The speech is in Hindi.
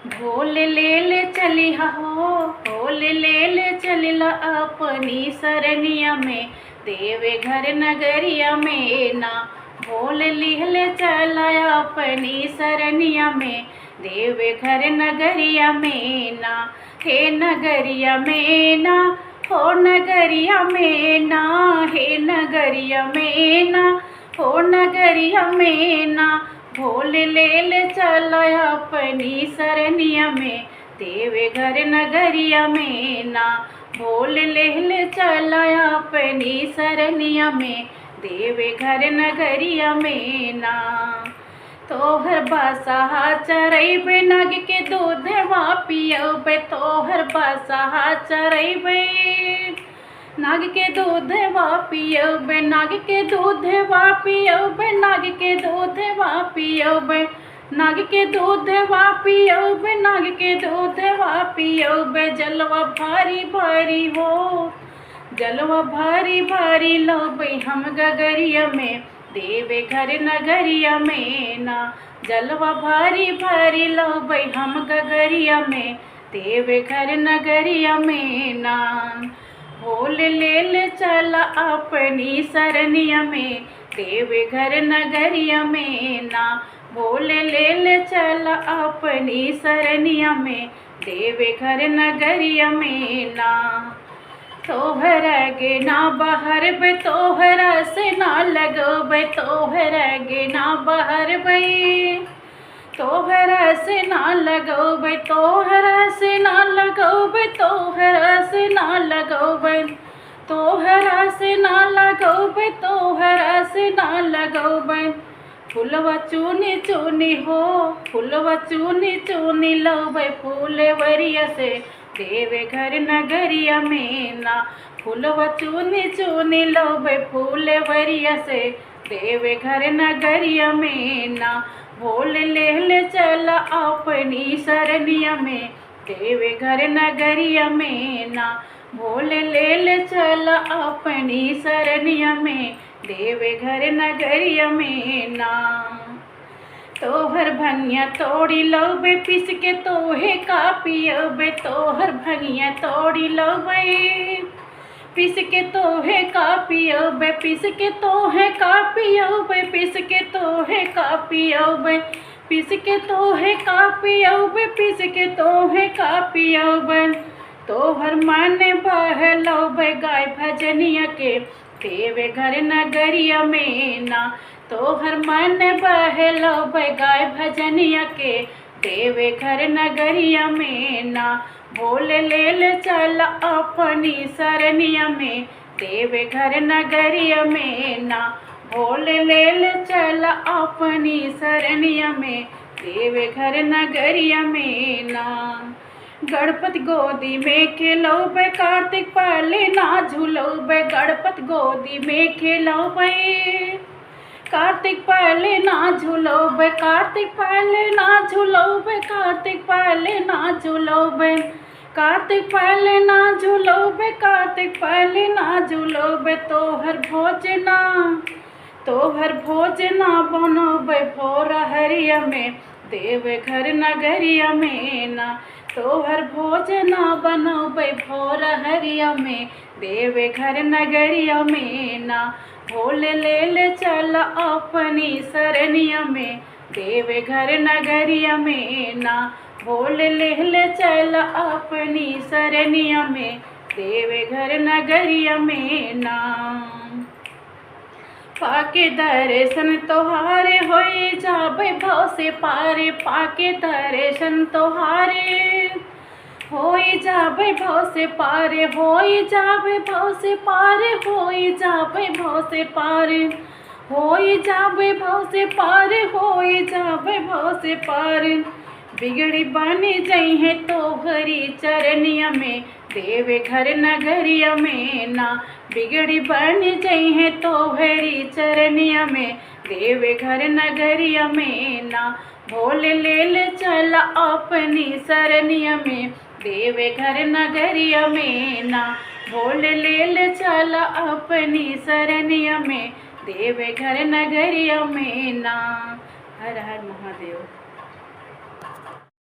भोल ले चली हो, भोल ले चलिला अपनी सरनिया में, देवे घर नगरिया में ना। भोल ले चला अपनी सरनिया में, देवे घर नगरिया में ना। हे नगरिया में ना, हो नगरिया में ना, हे नगरिया में ना, हो नगरिया में ना। भोल ले चला अपनी सरनिया में, देवे घर नगरिया में ना। भोल ले चला अपनी सरनिया में, देवे घर नगरिया में ना। तोहर बासा चरैबे, नाग के दूध वा पियबे, तोहर बासा चरैबे, नाग के दूध वा पियबे, नाग के दूध वा पियबे, नाग के दूध वा पियबे, नाग के दूध वा पियबे, नाग के दूध वा पियबे। जलवा भारी भारी हो, जलवा भारी भारी लबे हम गगरिया में, देवे घर नगरिया में ना। जलवा भारी भारी लबे हम गगरिया में, देवे घर नगरिया में ना। भोल ले चला अपनी सरनिया में, देवे घर नगरिया में ना। भोल ले चला अपनी सरनिया में, देवे घर नगरिया में ना। तोहर गे ना बहर बे, तोहरा से ना लगबे, तोहर गे ना बहर बे, तोहरा से ना लगबे, तोहरा से ना लगबे, तोहरा से ना लगबे, तोहरा से ना लगबे, तोहरा से ना लगबे। फुलवा चुनी चुनी हो, फुलवा चुनी चुनी लबे फूलवरिया से, देवे घर नगरिया में ना। फुलवा चुनी चुनी लबे फूलवरिया से, देवे घर नगरिया में ना। भोल ले चला अपनी सरनिया में, देवे घर नगरिया में ना। भोल ले चला अपनी सरनिया में, देवे घर नगरिया में ना। तोहर भंगिया तोड़ी लबे, पिस के तोहे का पियबे, तोहर भंगिया तोड़ी लबे, पिस के तोहे का पियबे, पिस के तोहे का पियबे, पिस के तोहे का पियबे, पिस के तोहे का पियबे, पिस के तोहे का पियबे। तोहर मन बहलबे गाय भजनिया के, देवे घर नगरिया में ना। तोहर मन बहलबे गाय भजनिया के, देवे घर नगरिया में ना। भोल ले चला अपनी सरनिया में, देवे घर नगरिया में ना। भोल ले चला अपनी सरनिया में, देवे घर नगरिया में ना। गणपति गोदी में खेलौबे, कार्तिक पहले ना झूलौबे, गणपति गोदी में खेलौबे, कार्तिक पहले ना झूलौबे, कार्तिक पहले ना झूलौबे, कार्तिक पहले ना झूलौबे, कार्तिक पहले ना झूलौबे, कार्तिक पहले ना झूलौबे। तोहर भोजना, तोहर भोजना बनौबे भोर हरिया में, देवे घर नगरिया में ना। तोहर भोजना बनौबे भोर हरिया में, देवे घर नगरिया में ना। भोल ले चला अपनी सरनिया में, देवे घर नगरिया में ना। भोल ले चला अपनी सरनिया में, देवे घर नगरिया में ना। पाके दर्शन तोहारे होई जाबे भाव से पारे, पाके दर्शन तोहारे होई जाबे भाव से पारे, होई जाबे भाव से पारे, होई जाबे भाव से पारे, होई जाबे भाव से पारे, होई जाबे भाव से पारे। बिगड़ी बनी जई है तोहरी चरनिया में, देवे घर नगरिया में ना। बिगड़ी बन जई है तोहरी चरनिया में, देवे घर नगरिया में ना। भोल ले चला अपनी सरनिया में, देवे घर नगरिया में ना। भोल ले चला अपनी सरनिया में, देवे घर नगरिया में ना। हर हर महादेव।